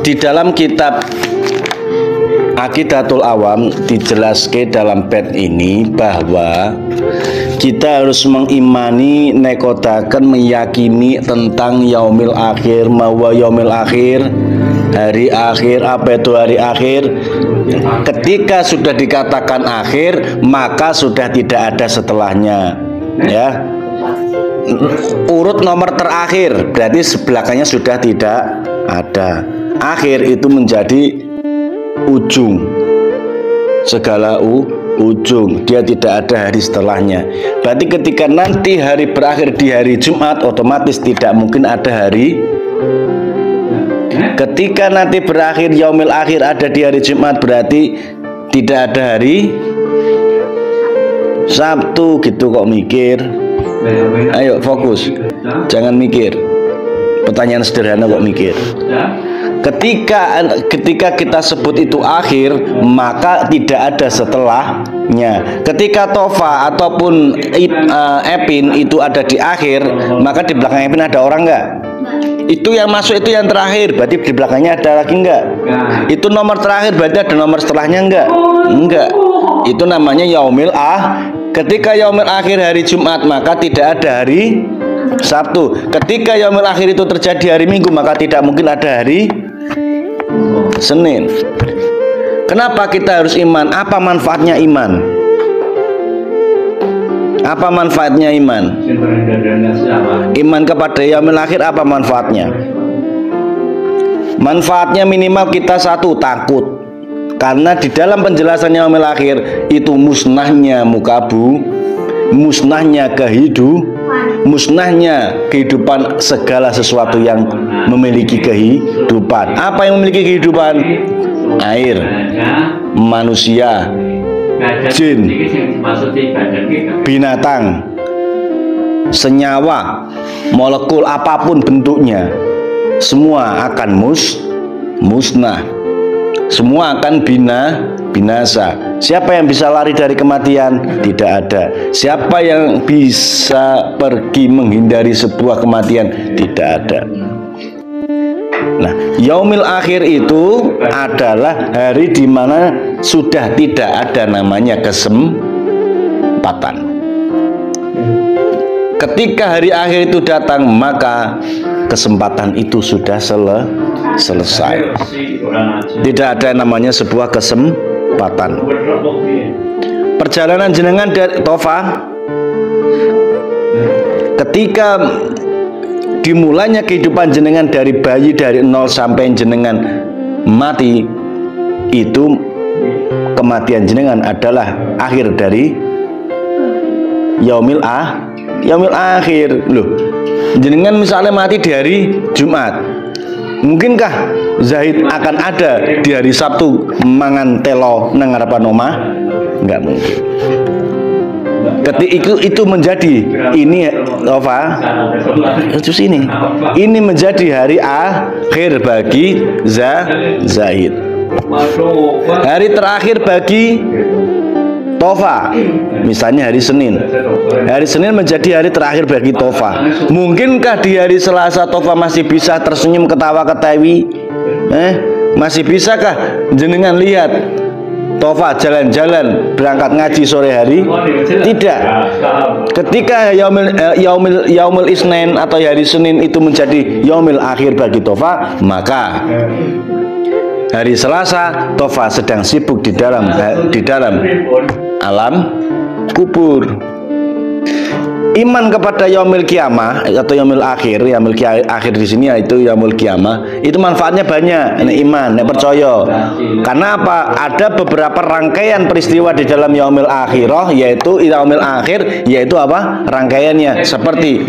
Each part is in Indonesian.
Di dalam kitab Aqidatul Awam dijelaskan dalam bait ini bahwa kita harus mengimani, nekodakan, meyakini tentang yaumil akhir, bahwa yaumil akhir, hari akhir. Apa itu hari akhir? Ketika sudah dikatakan akhir, maka sudah tidak ada setelahnya, ya. Urut nomor terakhir berarti sebelakangnya sudah tidak ada. Akhir itu menjadi ujung, segala ujung, dia tidak ada hari setelahnya. Berarti ketika nanti hari berakhir di hari Jumat, otomatis tidak mungkin ada hari. Ketika nanti berakhir yaumil akhir ada di hari Jumat, berarti tidak ada hari Sabtu gitu. Kok mikir? Ayo fokus, jangan mikir pertanyaan sederhana kok mikir. Ketika kita sebut itu akhir, maka tidak ada setelahnya. Ketika Tofa ataupun Epin itu ada di akhir, maka di belakang Epin ada orang enggak? Itu yang masuk itu yang terakhir, berarti di belakangnya ada lagi enggak? Itu nomor terakhir, berarti ada nomor setelahnya enggak? Enggak. Itu namanya yaumil Ketika yaumil akhir hari Jumat, maka tidak ada hari Sabtu. Ketika yaumil akhir itu terjadi hari Minggu, maka tidak mungkin ada hari Senin. Kenapa kita harus iman? Apa manfaatnya iman? Apa manfaatnya iman? Iman kepada yaumil akhir apa manfaatnya? Manfaatnya minimal kita satu, takut. Karena di dalam penjelasan yaumil akhir itu musnahnya muka bumi, musnahnya musnahnya kehidupan segala sesuatu yang memiliki kehidupan. Apa yang memiliki kehidupan? Air, manusia, jin, binatang, senyawa, molekul apapun bentuknya, semua akan musnah. Semua akan binasa. Siapa yang bisa lari dari kematian? Tidak ada. Siapa yang bisa pergi menghindari sebuah kematian? Tidak ada. Nah, yaumil akhir itu adalah hari di mana sudah tidak ada namanya kesempatan. Ketika hari akhir itu datang, maka kesempatan itu sudah selesai. Tidak ada namanya sebuah kesempatan. Perjalanan jenengan dari Tofa, ketika dimulainya kehidupan jenengan dari bayi, dari nol sampai jenengan mati, itu kematian jenengan adalah akhir dari yaumil akhir. Loh, jenengan misalnya mati di hari Jumat, mungkinkah Zahid akan ada di hari Sabtu mangan telo nang ngarepan omah? Enggak mungkin. Ketika itu menjadi ini Nova, terus ini menjadi hari akhir bagi Zahid. Hari terakhir bagi Tofa, misalnya hari Senin. Hari Senin menjadi hari terakhir bagi Tofa. Mungkinkah di hari Selasa Tofa masih bisa tersenyum, ketawa, ketawi? Masih bisakah jenengan lihat Tofa jalan-jalan berangkat ngaji sore hari? Tidak. Ketika yaumil Isnin atau hari Senin itu menjadi yaumil akhir bagi Tofa, maka hari Selasa Tofa sedang sibuk di dalam alam kubur. Iman kepada yaumil kiamah atau yaumil akhir di sini yaitu yaumil kiamah, itu manfaatnya banyak. Ini iman, ini percaya. Karena apa? Ada beberapa rangkaian peristiwa di dalam yaumil akhirah, yaitu yaumil akhir, yaitu apa? Rangkaiannya seperti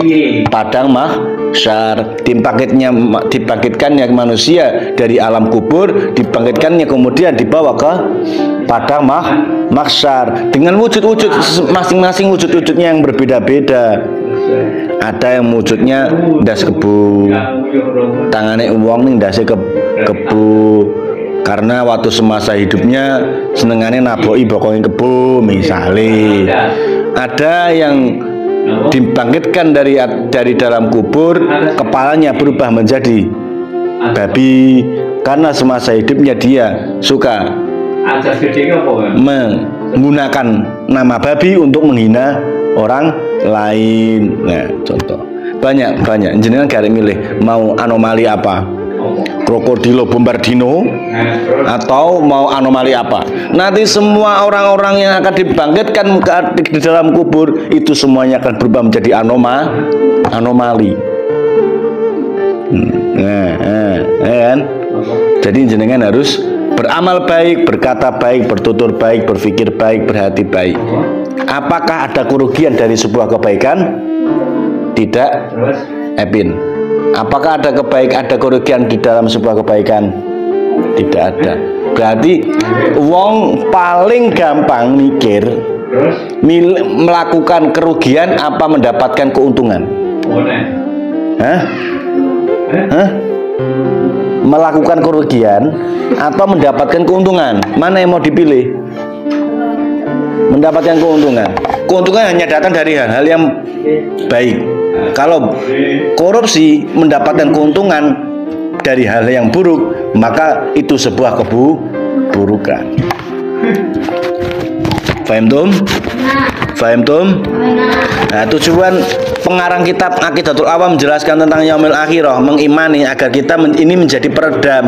padang mahsyar, dibangkitkannya manusia dari alam kubur, dibangkitkannya kemudian dibawa ke padang mahsyar dengan wujud-wujud masing-masing, wujud-wujudnya yang berbeda-beda. Ada yang wujudnya ndas kebu, tangannya uang nih ndasnya kebu, karena waktu semasa hidupnya senengannya naboi bokongin kebu misalnya. Ada yang dibangkitkan dari dalam kubur, kepalanya berubah menjadi babi karena semasa hidupnya dia suka menggunakan nama babi untuk menghina orang lain. Nah, contoh banyak jenengan gak milih mau anomali apa, krokodilo bombardino atau mau anomali apa. Nanti semua orang-orang yang akan dibangkitkan di dalam kubur itu semuanya akan berubah menjadi anomali. Kan? Jadi jenengan harus beramal baik, berkata baik, bertutur baik, berpikir baik, berhati baik. Apakah ada kerugian dari sebuah kebaikan? Tidak, Epin. Apakah ada kerugian di dalam sebuah kebaikan? Tidak ada. Berarti wong paling gampang mikir melakukan kerugian apa mendapatkan keuntungan? Hah? Melakukan kerugian atau mendapatkan keuntungan? Mana yang mau dipilih? Mendapatkan keuntungan. Keuntungan hanya datang dari hal-hal yang baik. Kalau korupsi mendapatkan keuntungan dari hal yang buruk, maka itu sebuah keburukan. Faham tum? Nah, tujuan pengarang kitab Aqidatul Awam menjelaskan tentang yaumil akhirah, mengimani agar kita ini menjadi peredam,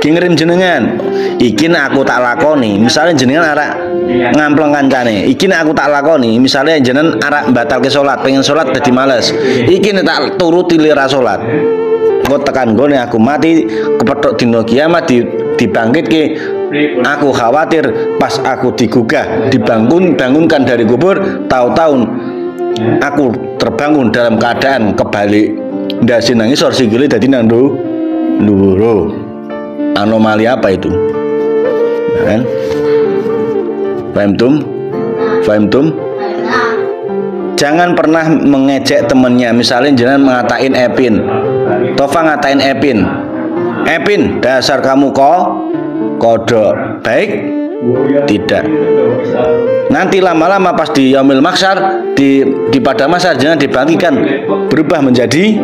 pengerim jenengan. Iki aku tak lakoni, misalnya jenengan arak ngampleng kancane. Iki aku tak lakoni, misalnya jenengan arak batal ke salat, pengen salat dadi males. Iki tak turuti lira salat. Engko tekan gone aku mati kepethuk dina kiamat dibangkitke. Aku khawatir pas aku digugah, bangunkan dari kubur, tahu-tahu aku terbangun dalam keadaan kebalik. Ndase nangis or sikile dadi nang nduro. Anomali apa itu? Kan? Faham tum? Jangan pernah mengejek temennya. Misalnya jangan mengatain Epin. Tova ngatain Epin, dasar kamu kodok. Baik? Tidak. Nanti lama-lama pas di yaumil mahsyar, di pada masa jangan dibangkitkan berubah menjadi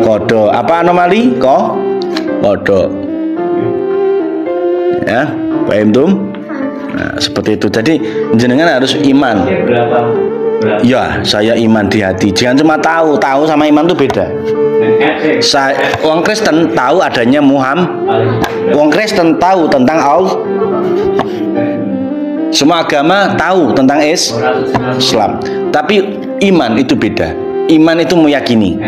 kodok. Apa anomali? Kodok. Ya, paham tum? Nah, seperti itu. Jadi jenengan harus iman. Ya, saya iman di hati. Jangan cuma tahu sama iman itu beda. Wong Kristen tahu adanya Muhammad. Wong Kristen tahu tentang Allah. Semua agama tahu tentang Islam. Tapi iman itu beda. Iman itu meyakini,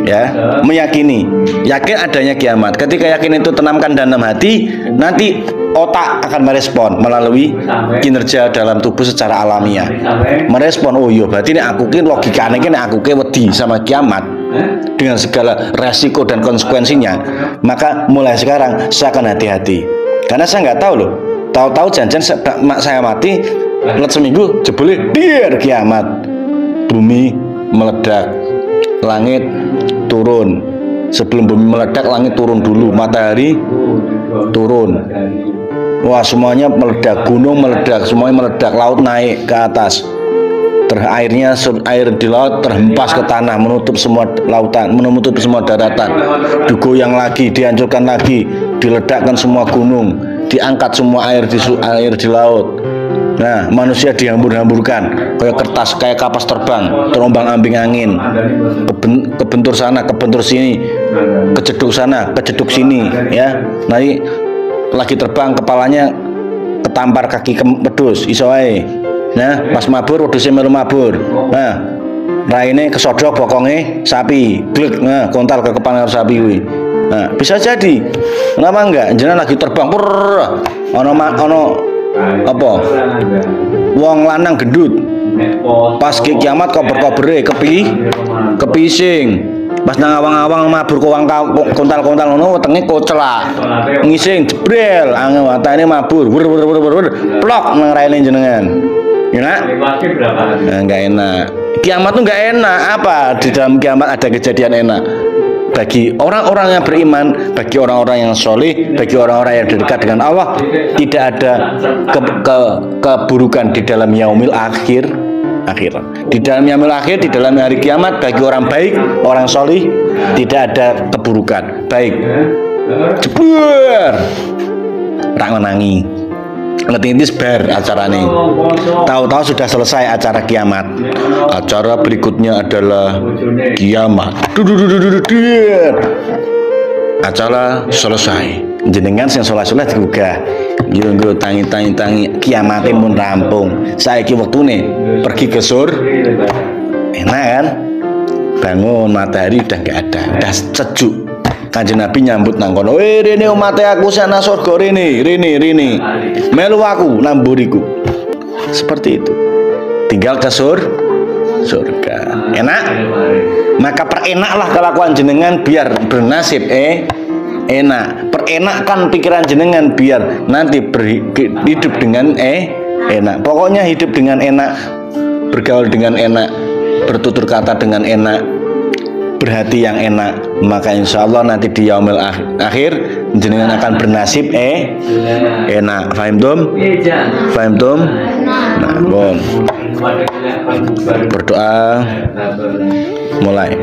ya, meyakini, yakin adanya kiamat. Ketika yakin itu tanamkan dalam hati, nanti otak akan merespon melalui kinerja dalam tubuh secara alamiah. Merespon, oh iya, berarti ini aku logikanya ini aku wedi sama kiamat dengan segala resiko dan konsekuensinya. Maka mulai sekarang saya akan hati-hati, karena saya nggak tahu loh. Tahu-tahu janjian saya mati, let seminggu jebule biar kiamat. Bumi meledak, langit turun. Sebelum bumi meledak, langit turun dulu, matahari turun. Wah, semuanya meledak, gunung meledak, semuanya meledak, laut naik ke atas. Air di laut terhempas ke tanah, menutup semua lautan, menutup semua daratan. Digoyang lagi, dihancurkan lagi, diledakkan semua gunung, diangkat semua air di laut. Nah, manusia dihambur-hamburkan kayak kertas, kayak kapas terbang, terombang-ambing angin, kebentur sana, kebentur sini, kejeduk sana, kejeduk sini, ya. Nanti lagi terbang, kepalanya ketampar kaki pedus, iso ae. Nah, pas mabur, wedhuse melu mabur. Nah, raine kesodok bokonge sapi, glek, nah, kontal ke kepala sapi kuwi. Nah, bisa jadi. Kenapa enggak? Jenengan lagi terbang, ono apa? Wong lanang gendut. Pas ke kiamat kober-kobere kepising. Pas nang awang-awang mabur kontal-kontal ngono wetenge kocelak. Ngising jebrel, watane mabur. Plok nang raine jenengan. Enak? Enggak enak. Kiamat tuh enggak enak. Apa di dalam kiamat ada kejadian enak? bagi orang-orang yang beriman, bagi orang-orang yang soleh, bagi orang-orang yang dekat dengan Allah, tidak ada keburukan di dalam yaumil akhir. Di dalam yaumil akhir, di dalam hari kiamat, bagi orang baik, orang soleh, tidak ada keburukan. Baik, jebur, tak menangi. Ngetintis bar acara nih. Tahu-tahu sudah selesai acara kiamat. Acara berikutnya adalah kiamat. Acara selesai. Jenengan sing soleh-soleh digugah. Yo nggo tangi kiamate mun rampung. Saiki wektune pergi ke surga. Enak kan? Bangun matahari udah enggak ada. Udah sejuk. Kanjeng Nabi nyambut nang kono, rene umate aku sana surga rene. Melu aku namburiku. Seperti itu. Tinggal ke surga. Enak? Maka perenaklah kelakuan jenengan biar bernasib enak. Perenakkan pikiran jenengan biar nanti hidup dengan enak. Pokoknya hidup dengan enak, bergaul dengan enak, bertutur kata dengan enak, berhati yang enak, maka insya Allah nanti di yaumil akhir jenengan akan bernasib enak. Fahim tum? Nah, bon. Berdoa mulai.